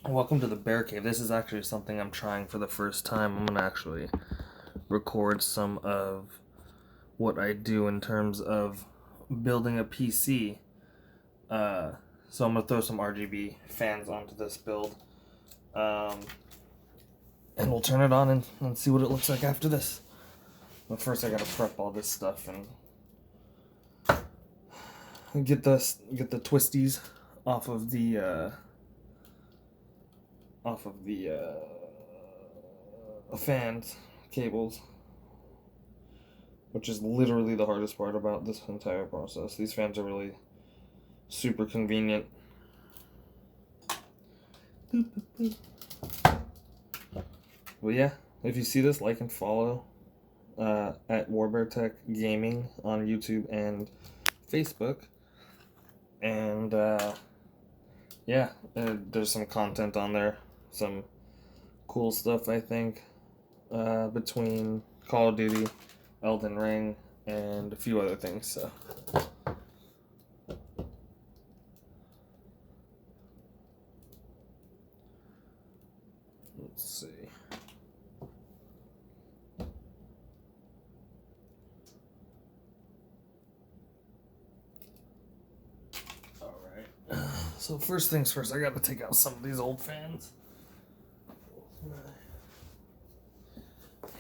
Welcome to the Bear Cave. This is actually something I'm trying for the first time. I'm going to actually record some of what I do in terms of building a PC. So I'm going to throw some RGB fans onto this build. And we'll turn it on and see what it looks like after this. But first I got to prep all this stuff and get the twisties off of the fans cables, which is literally the hardest part about this entire process. These fans are really super convenient. Well, yeah, if you see this, like and follow at WarbearTech Gaming on YouTube and Facebook. And yeah, there's some content on there, some cool stuff, I think, between Call of Duty, Elden Ring, and a few other things. So let's see. Alright, so first things first, I gotta take out some of these old fans.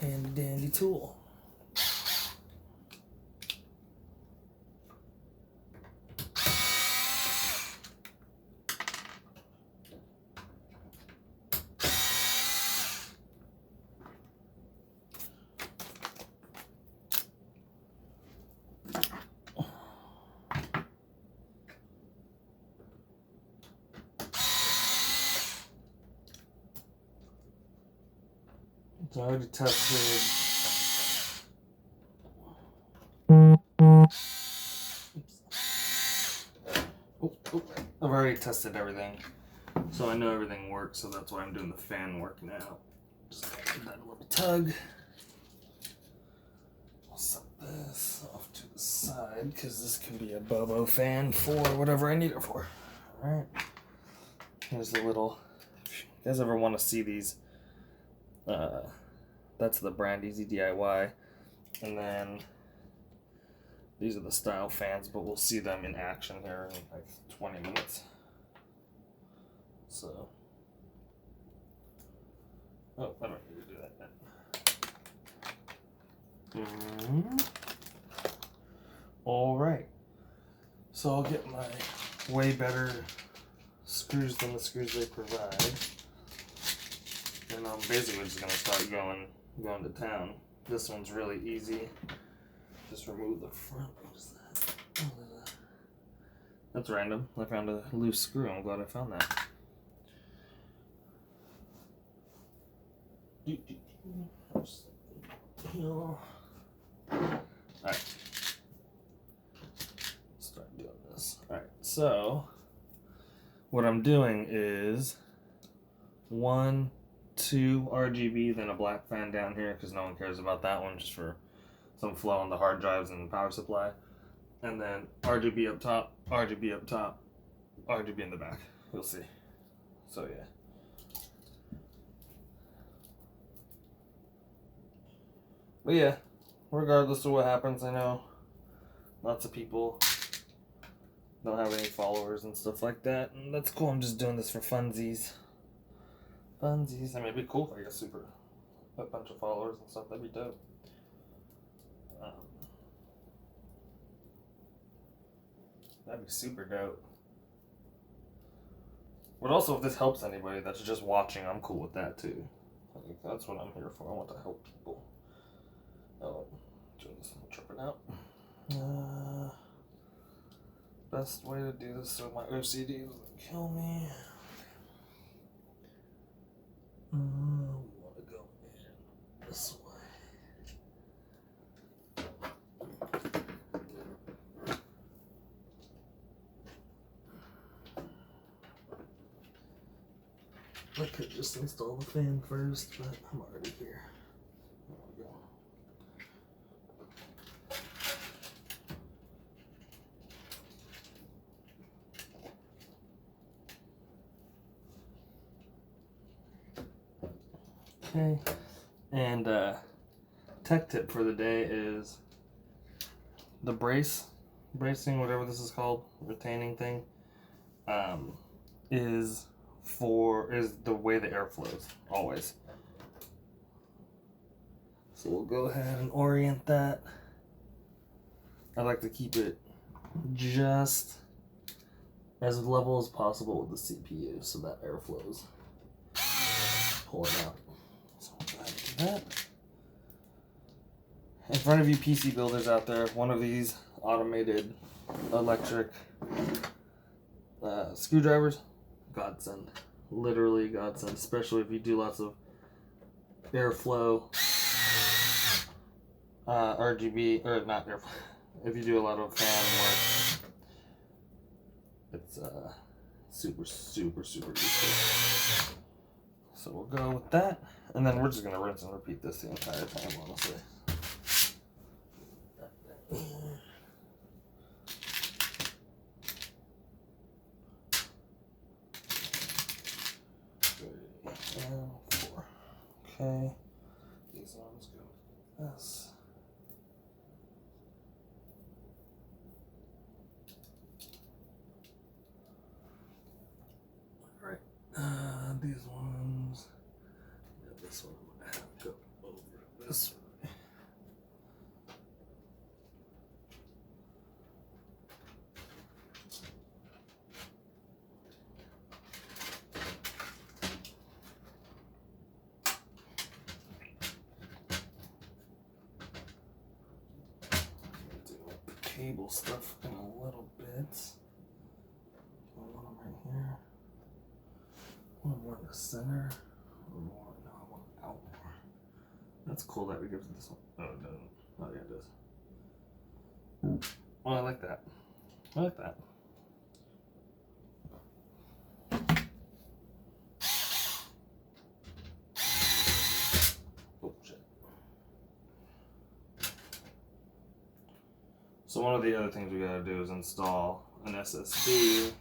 Handy dandy tool. So I already tested. I've already tested everything, so I know everything works. So that's why I'm doing the fan work now. Just give that a little tug. I'll set this off to the side because this can be a Bobo fan for whatever I need it for. All right. Here's the little. If you guys ever want to see these, that's the brand Easy DIY, and then these are the style fans, but we'll see them in action here in like 20 minutes. So, oh, I don't need to do that yet. All right, so I'll get my way better screws than the screws they provide, and I'm basically just gonna start going to town. This one's really easy. Just remove the front. What is that? Oh, that's random. I found a loose screw. I'm glad I found that. Alright. Start doing this. Alright, so what I'm doing is 1, 2 RGB, then a black fan down here because no one cares about that one, just for some flow on the hard drives and the power supply. And then RGB up top, RGB up top, RGB in the back. You'll see. So yeah. But yeah, regardless of what happens, I know lots of people don't have any followers and stuff like that, and that's cool. I'm just doing this for funsies. Funsies. I mean, it'd be cool if I got a bunch of followers and stuff. That'd be dope. That'd be super dope. But also, if this helps anybody that's just watching, I'm cool with that too. I think that's what I'm here for. I want to help people. Oh, doing this and tripping out. Best way to do this so my OCD doesn't kill me. We want to go in this way. I could just install the fan first, but I'm already here. There we go. Okay. And tech tip for the day is the bracing, whatever this is called, retaining thing, is the way the air flows, always. So we'll go ahead and orient that. I like to keep it just as level as possible with the CPU so that air flows. Pull it out. So we'll go ahead and do that. In front of you PC builders out there, one of these automated electric screwdrivers, godsend. Literally godsend, especially if you do lots of airflow, RGB, or not airflow, if you do a lot of fan work, it's super, super, super useful. So we'll go with that, and then we're just going to rinse and repeat this the entire time, honestly. And 4. Okay. These ones go like this. Alright. These ones. Yeah, this one I'm going to have to go over this way. Cable stuff in a little bit. One of them right here. One more in the center. One more. No, I want out more. That's cool that we give it this one. Oh, it doesn't. Oh, yeah, it does. Oh, I like that. I like that. Oh, shit. So one of the other things we gotta do is install an SSD.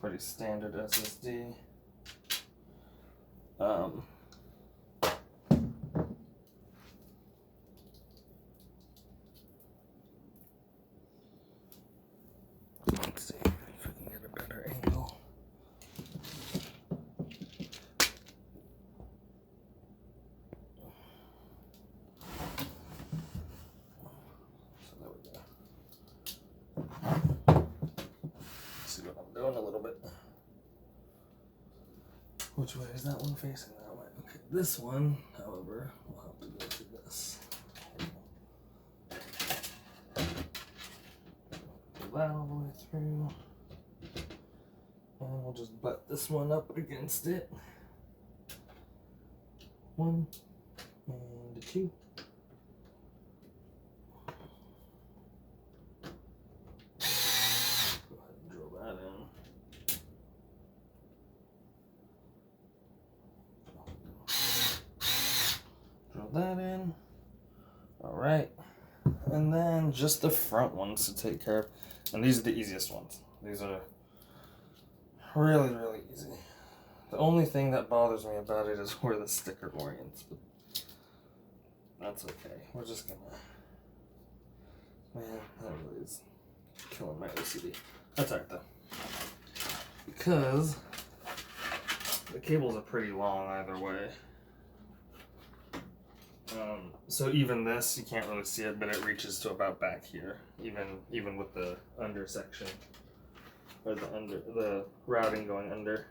Pretty standard SSD. Let's see if I can get a better angle. A little bit. Which way is that one facing? That way. Okay, this one, however, will have to go through this. Pull that all the way through. And we'll just butt this one up against it. 1 and 2. That in. Alright. And then just the front ones to take care of. And these are the easiest ones. These are really, really easy. The only thing that bothers me about it is where the sticker orients. But that's okay. We're just gonna... Man, that really is killing my OCD. That's alright though. Because the cables are pretty long either way. So even this, you can't really see it, but it reaches to about back here, even with the under section, or the routing going under.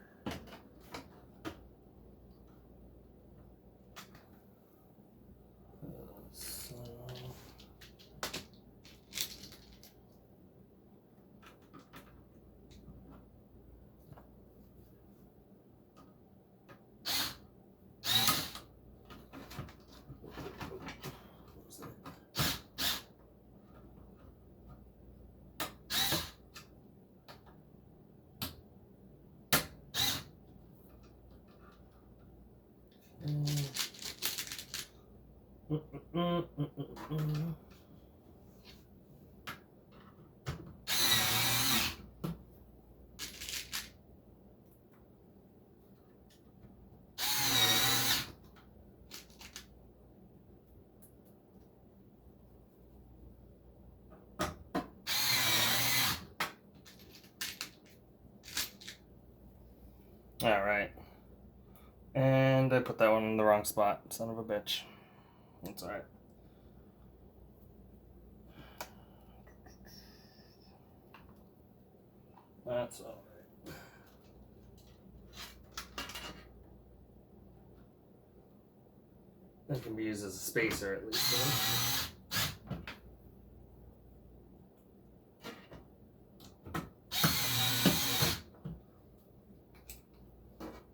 Alright. And I put that one in the wrong spot. Son of a bitch. That's alright. That's alright. It can be used as a spacer at least. Right?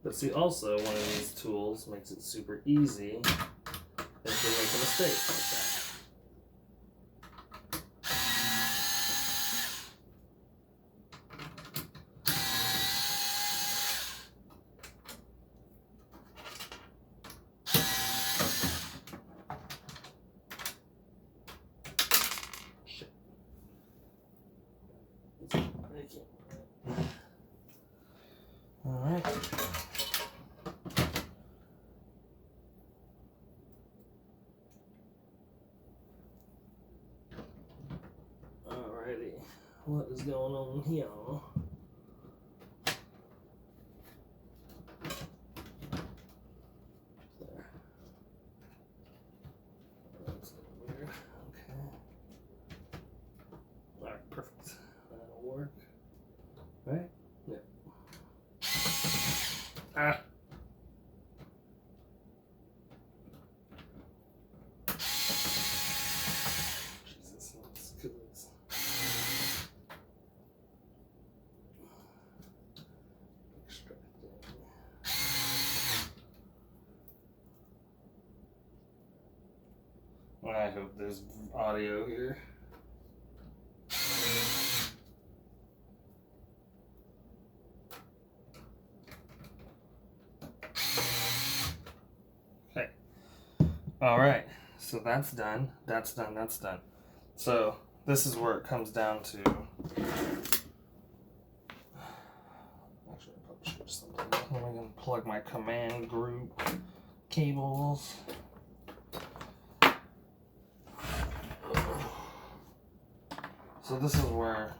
But see, also one of these tools makes it super easy if you make a mistake like that. Alright. Alrighty. What is going on here? There. That's a little weird. Okay. Alright, perfect. That'll work. Right? Yep. Ah! Jesus, let's do this. Extracting. I hope there's audio here. Okay. Alright, so that's done. That's done. That's done. So this is where it comes down to. Actually, I probably should do something. I'm going to plug my command group cables. So this is where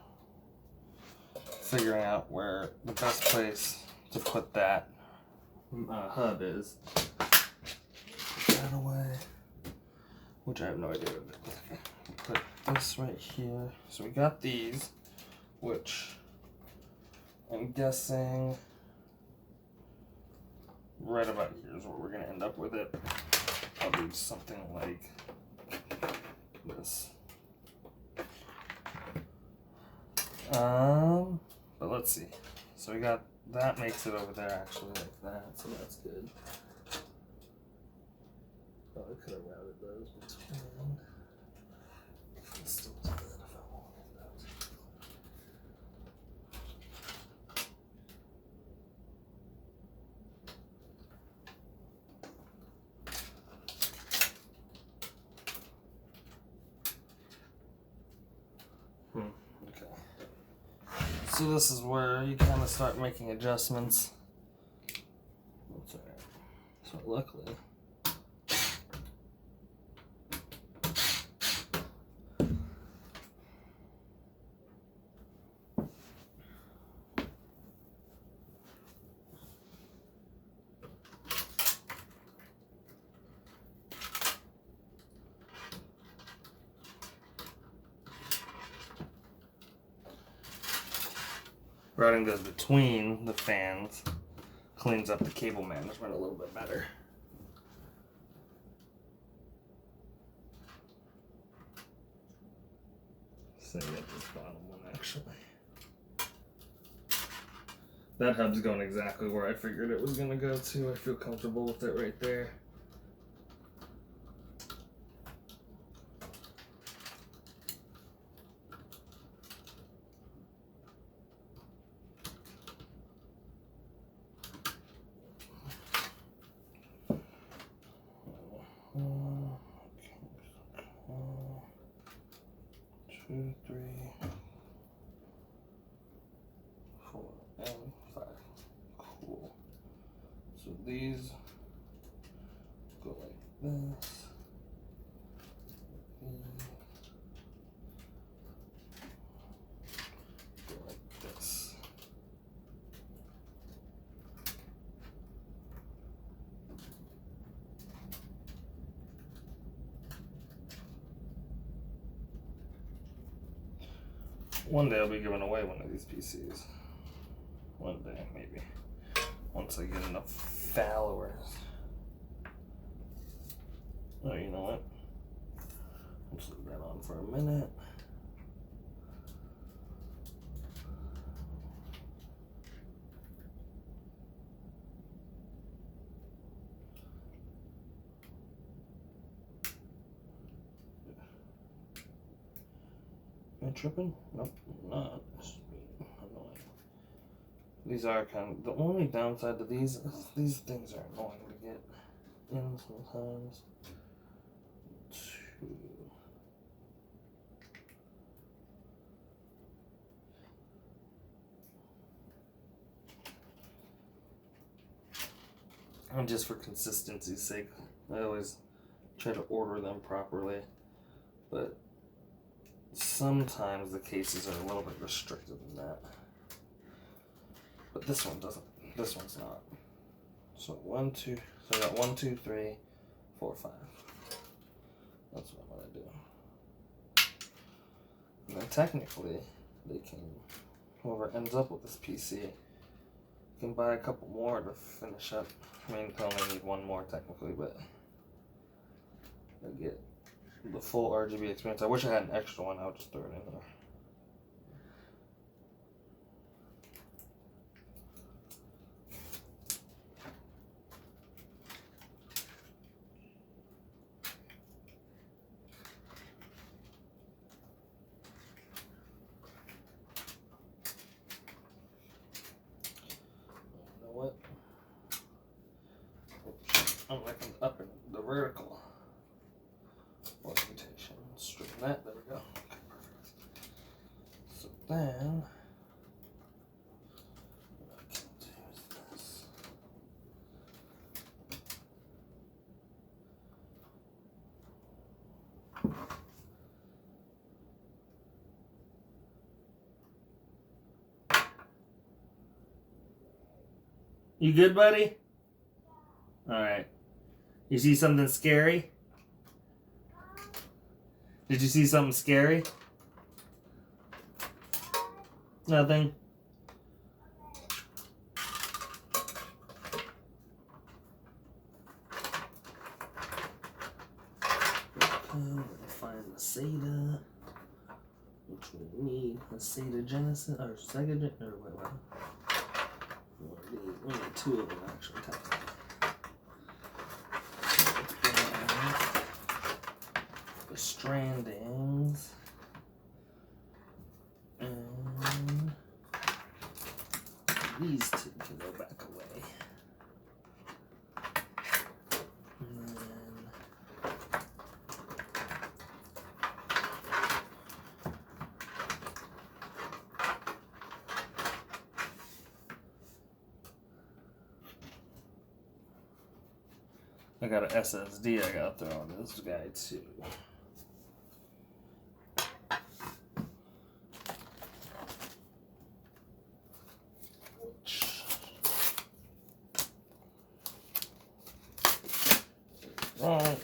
figuring out where the best place to put that hub is. Put that away, which I have no idea. Put this right here. So we got these, which I'm guessing right about here is where we're gonna end up with it. Probably something like this. But let's see. So we got that, makes it over there actually like that, so that's good. Oh, I could have routed those between. Let's still do that if I wanted that. Okay. So this is where you kind of start making adjustments. That's alright. So luckily. Routing those between the fans cleans up the cable management a little bit better. Same at this bottom one actually. That hub's going exactly where I figured it was going to go to. I feel comfortable with it right there. Two, three, 4, and 5. Cool. So these go like this. Go like this. One day I'll be giving away one of these PCs. One day, maybe. Once I get enough followers. Oh, you know what? Let's leave that on for a minute. Am I tripping? Nope, not. It's annoying. These are kind of, the only downside to these things are annoying to get in sometimes. And just for consistency's sake, I always try to order them properly, but sometimes the cases are a little bit restricted in that. But this one doesn't. This one's not. So 1, 2. So I got 1, 2, 3, 4, 5. That's what I'm gonna do. And then technically, they can. Whoever ends up with this PC can buy a couple more to finish up. I mean, they only need one more technically, but they get the full RGB experience. I wish I had an extra one. I would just throw it in there. I'm looking up in the vertical orientation. Straighten that. There we go. Okay, perfect. So then, what I can do is this. You good, buddy? All right. You see something scary? Did you see something scary? Nothing. I'm gonna find the SATA, which we need a SATA Genesis or Sega Gen or wait. We need 2 of them actually. The strandings and these 2 can go back away. And then I got an SSD I gotta throw on this guy too. Right.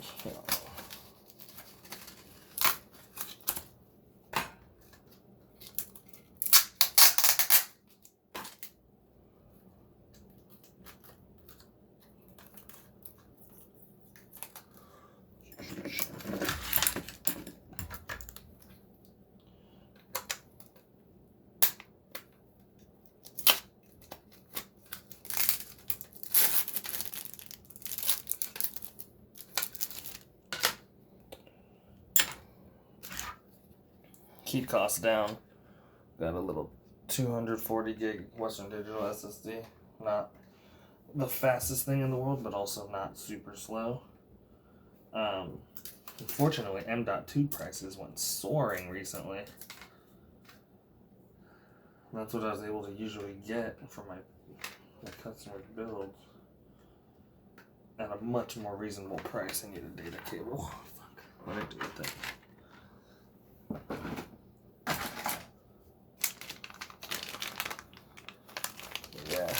Keep costs down. Got a little 240 gig Western Digital SSD. Not the fastest thing in the world, but also not super slow. Unfortunately, M.2 prices went soaring recently. That's what I was able to usually get for my customer builds at a much more reasonable price. I need a data cable. Fuck. What did I do with that? Yeah.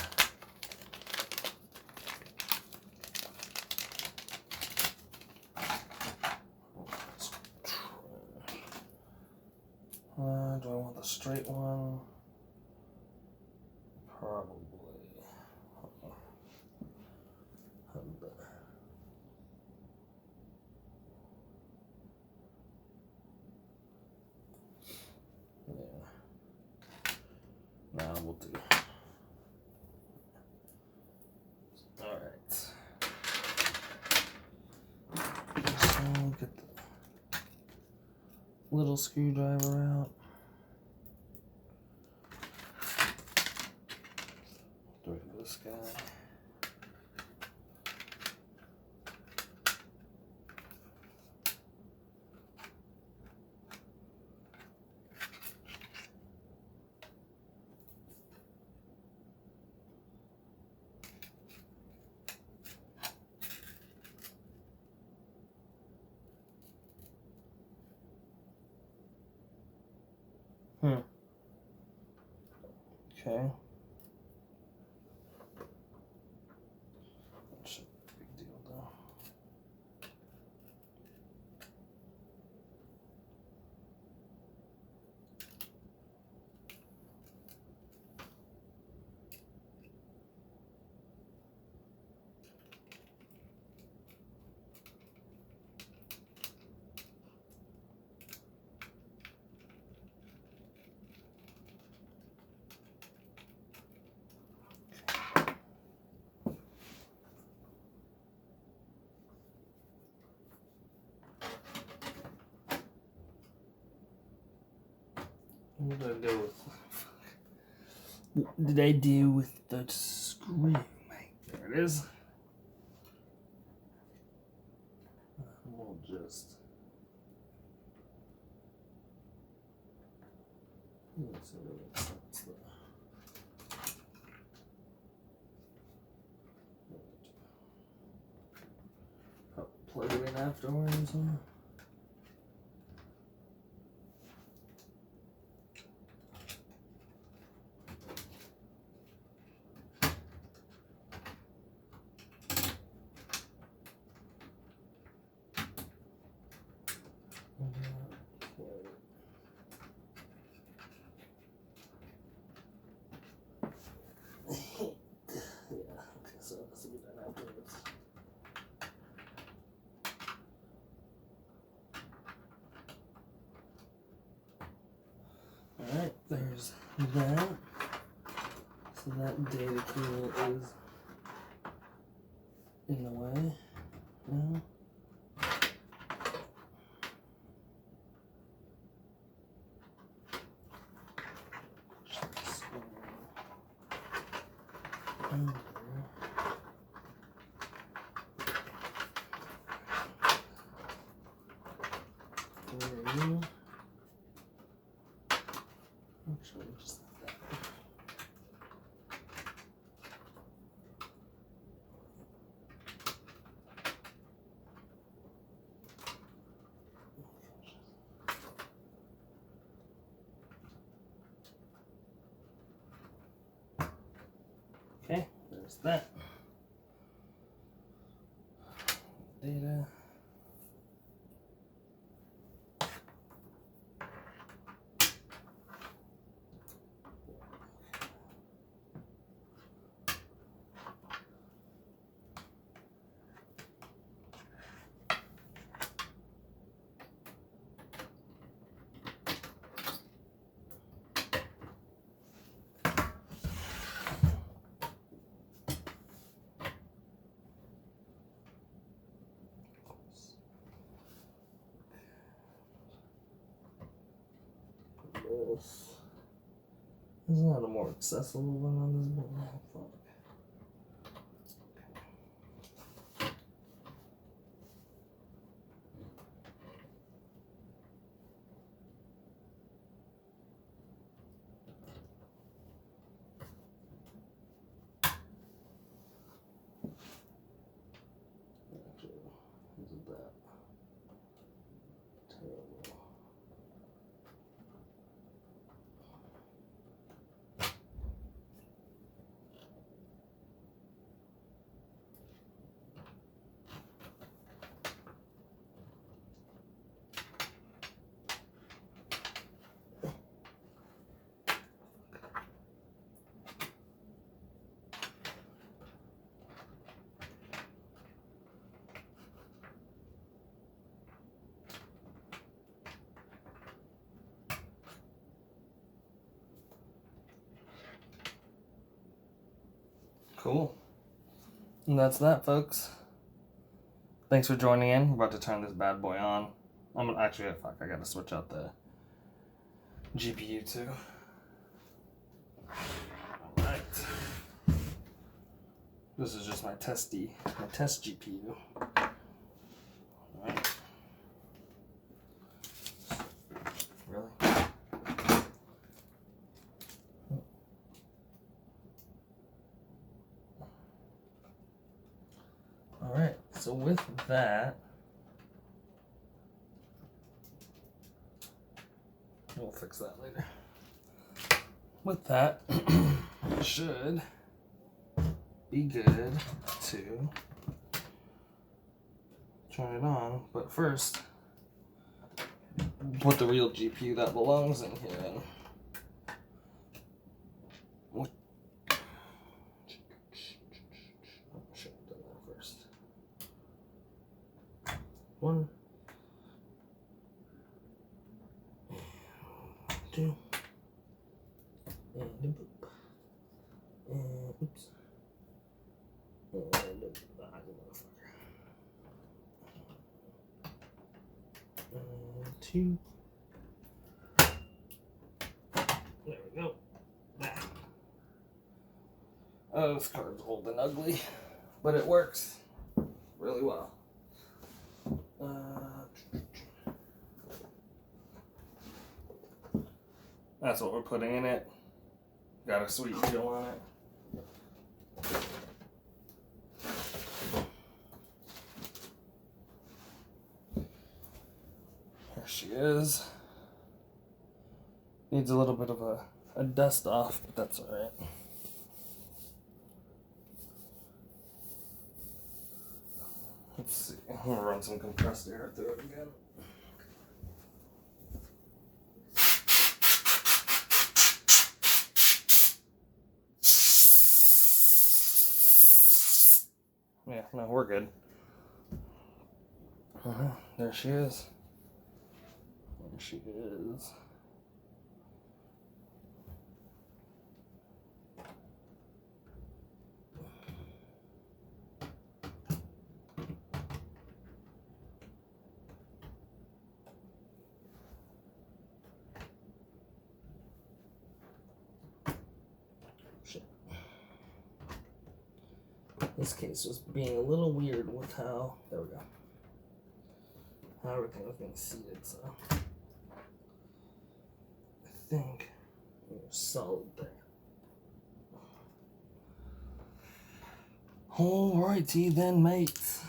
Do I want the straight probably. Yeah. Now we'll do. Alright. So we'll get the little screwdriver out. Do it for this guy. Okay. That shouldn't be a big deal though. What did I do with? What did I do with the screw? There it is. We'll just. Let's see what makes sense though. I'll plug it in afterwards. Huh? Alright, there's that. So that data cable is in the way now. Actually, just like that. Okay, there's that. Data. This is not a more accessible one on this board. Fuck. Actually, isn't that terrible? Cool. And that's that, folks. Thanks for joining in. We're about to turn this bad boy on. I'm gonna actually, fuck, I gotta switch out the GPU too. Alright. This is just my test GPU. Alright. Really? Alright, so with that, we'll fix that later. With that, it should be good to turn it on, but first, put the real GPU that belongs in here in. What? Should have done that first. One, two, and a boop. And oops. And a motherfucker. And two. There we go. That. Oh, this card's old and ugly, but it works really well. That's what we're putting in it. Got a sweet deal on it. There she is. Needs a little bit of a dust off, but that's alright. Let's see. I'm gonna run some compressed air through it again. Yeah, no, we're good. There she is. There she is. Shit. This case was being a little weird with how, there we go, how everything was being seated, so I think we're solid there. Alrighty then, mates.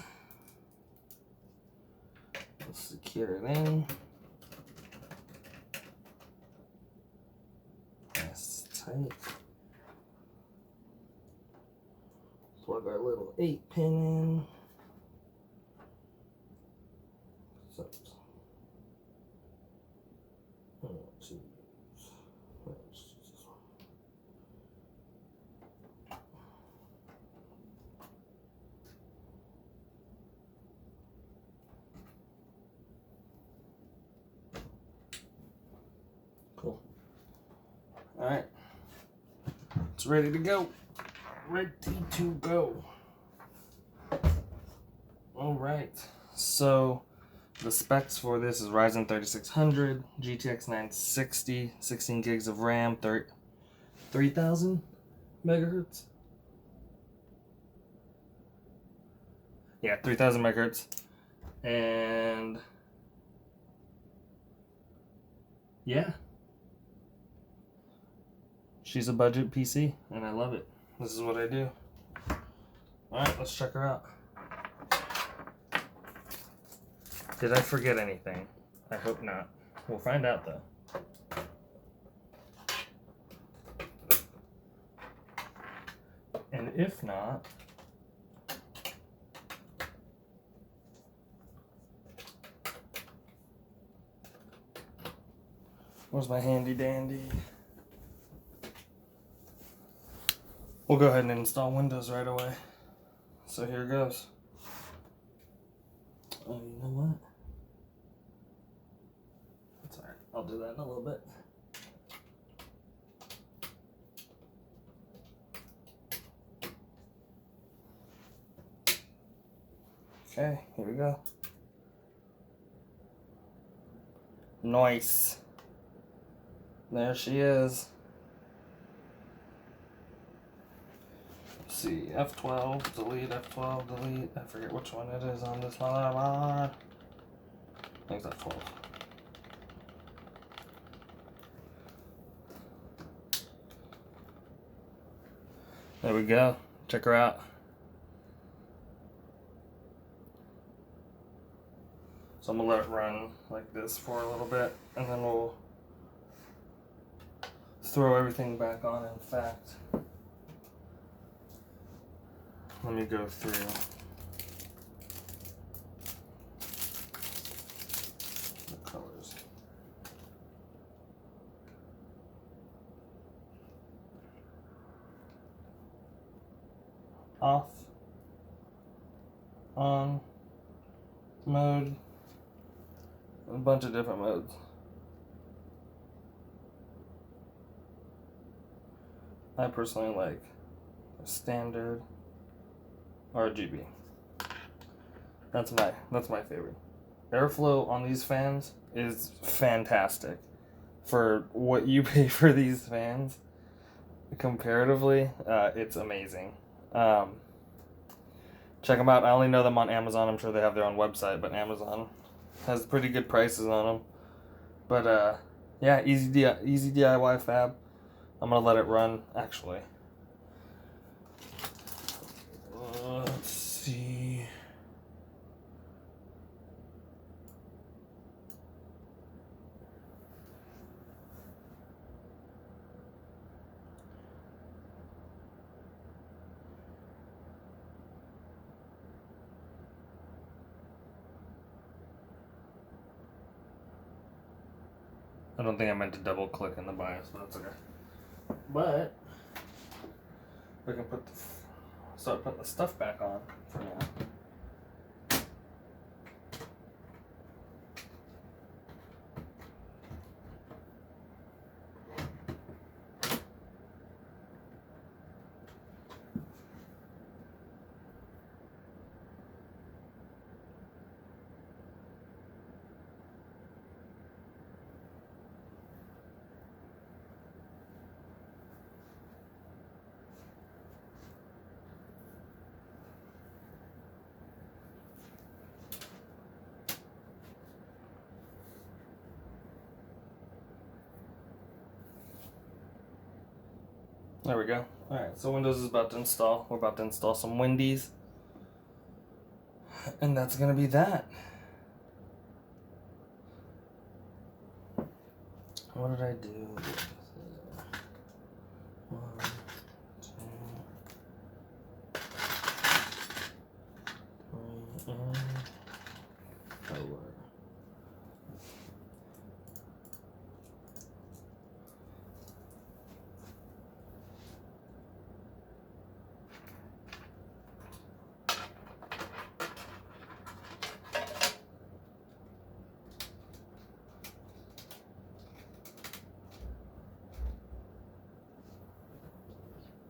Let's secure it in. That's tight. Plug our little 8-pin in. So, cool. All right, it's ready to go. Ready to go. All right, so the specs for this is Ryzen 3600, GTX 960, 16 gigs of RAM, 3000 megahertz. Yeah, 3000 megahertz. And yeah, she's a budget PC, and I love it. This is what I do. All right, let's check her out. Did I forget anything? I hope not. We'll find out though. And if not, where's my handy dandy? We'll go ahead and install Windows right away. So here goes. Oh, you know what? That's alright. I'll do that in a little bit. Okay, here we go. Nice. There she is. Let's see, F12, delete, F12, delete. I forget which one it is on this one. I think it's F12. There we go. Check her out. So I'm gonna let it run like this for a little bit, and then we'll throw everything back on. In fact, let me go through the colors. Off, on, mode, a bunch of different modes. I personally like standard RGB. That's my favorite. Airflow on these fans is fantastic. For what you pay for these fans, comparatively, it's amazing. Check them out. I only know them on Amazon. I'm sure they have their own website, but Amazon has pretty good prices on them. But yeah, easy DIY fab. I'm gonna let it run. Actually, let's see. I don't think I meant to double click in the BIOS, but that's okay. But we can start putting the stuff back on for now. There we go. Alright, so Windows is about to install. We're about to install some Windies. And that's going to be that. What did I do? 1, 2, 3, and 4.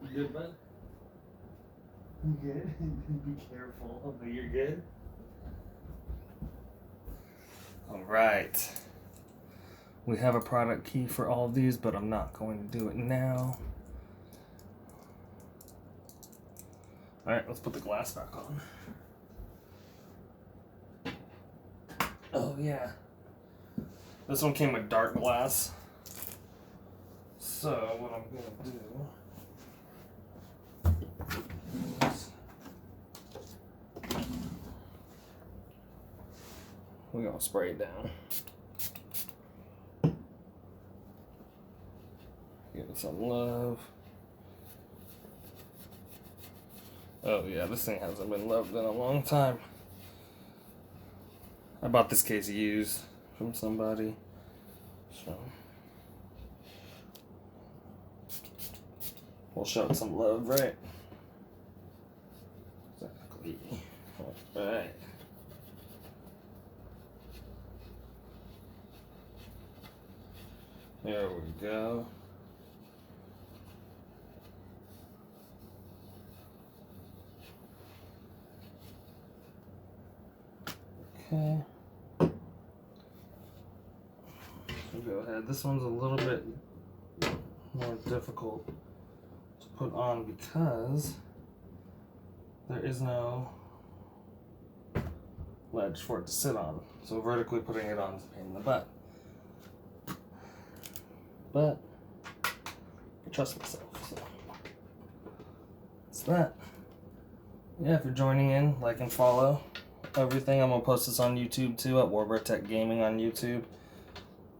You good, bud? You good? Be careful. But you're good? Alright. We have a product key for all of these, but I'm not going to do it now. Alright, let's put the glass back on. Oh, yeah. This one came with dark glass. So, what I'm going to do... we're gonna spray it down. Give it some love. Oh yeah, this thing hasn't been loved in a long time. I bought this case used from somebody. So we'll show it some love, right? Exactly. Alright. There we go. Okay. So go ahead. This one's a little bit more difficult to put on because there is no ledge for it to sit on. So vertically putting it on is a pain in the butt. But I trust myself, so it's that. Yeah, if you're joining in, like and follow everything. I'm gonna post this on YouTube too, at Warbird Tech Gaming on YouTube,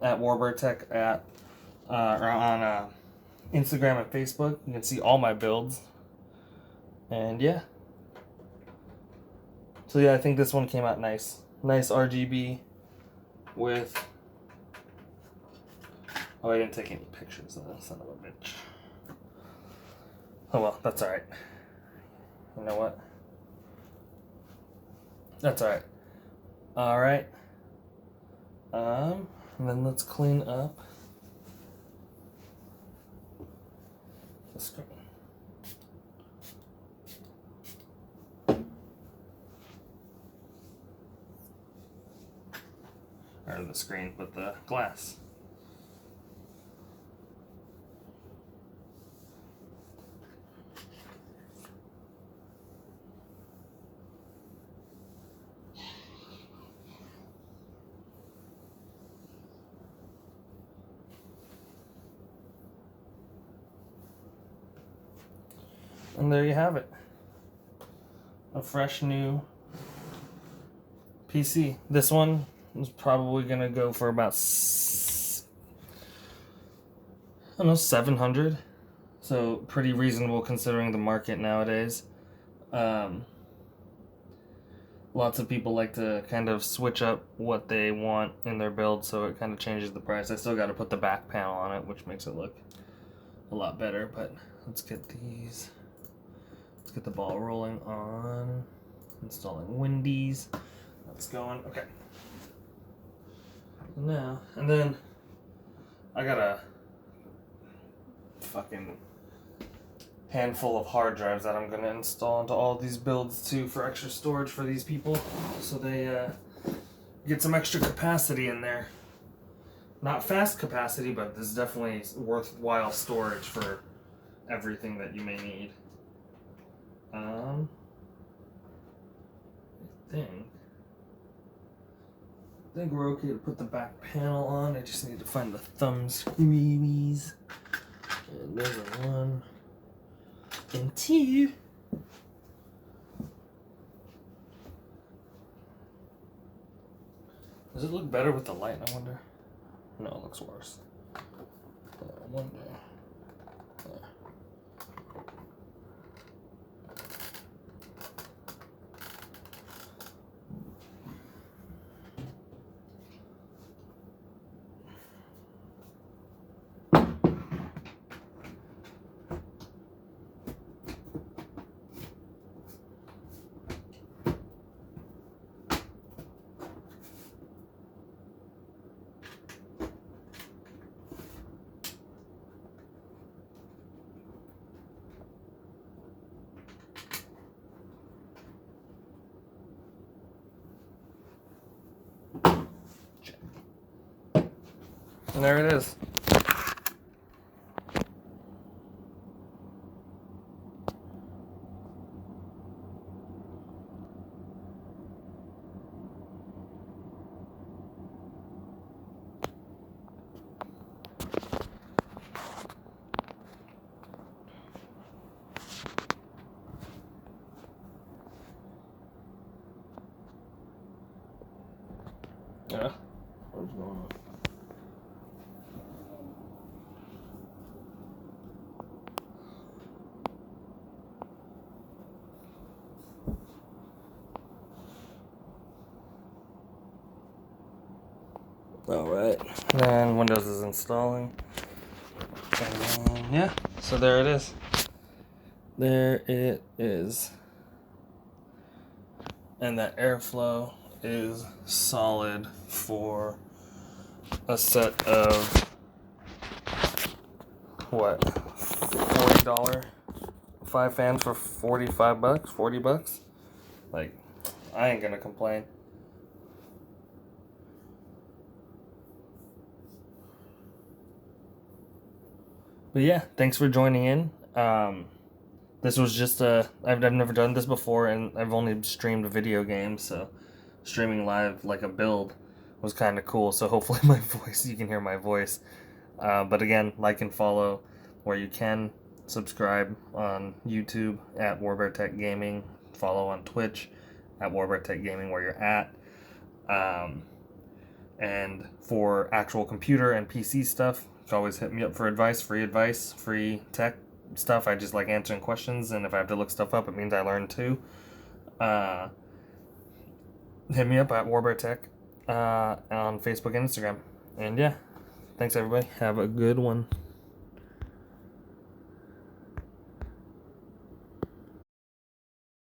at Warbird Tech or on Instagram and Facebook. You can see all my builds, and yeah. So yeah, I think this one came out nice. Nice RGB with. Oh, I didn't take any pictures of that son of a bitch. Oh well, that's alright. You know what? That's alright. Alright. And then let's clean up the screen. Or the screen, but the glass. And there you have it. A fresh new PC. This one is probably gonna go for about, I don't know, 700. So pretty reasonable considering the market nowadays. Lots of people like to kind of switch up what they want in their build, so it kind of changes the price. I still got to put the back panel on it, which makes it look a lot better. But let's get these. Let's get the ball rolling on installing Windies. That's going. Okay. Now, and then I got a fucking handful of hard drives that I'm going to install into all these builds too for extra storage for these people, so they get some extra capacity in there. Not fast capacity, but this is definitely worthwhile storage for everything that you may need. I think we're okay to put the back panel on. I just need to find the thumb screwies. And there's a 1 and 2. Does it look better with the light, I wonder? No, it looks worse. I wonder. There. And there it is. Yeah. What's going on? Alright, then Windows is installing. And yeah, so there it is. There it is. And that airflow is solid for a set of what? $40? 5 fans for $45, $40? Like, I ain't gonna complain. But yeah, thanks for joining in. This was just I've never done this before, and I've only streamed video games, so streaming live like a build was kind of cool. So hopefully you can hear my voice. But again, like and follow where you can. Subscribe on YouTube at Warbear Tech Gaming. Follow on Twitch at Warbear Tech Gaming where you're at. And for actual computer and PC stuff, you can always hit me up for advice, free tech stuff. I just like answering questions, and if I have to look stuff up, it means I learn too. Hit me up at Warbear Tech on Facebook and Instagram. And yeah, thanks everybody. Have a good one.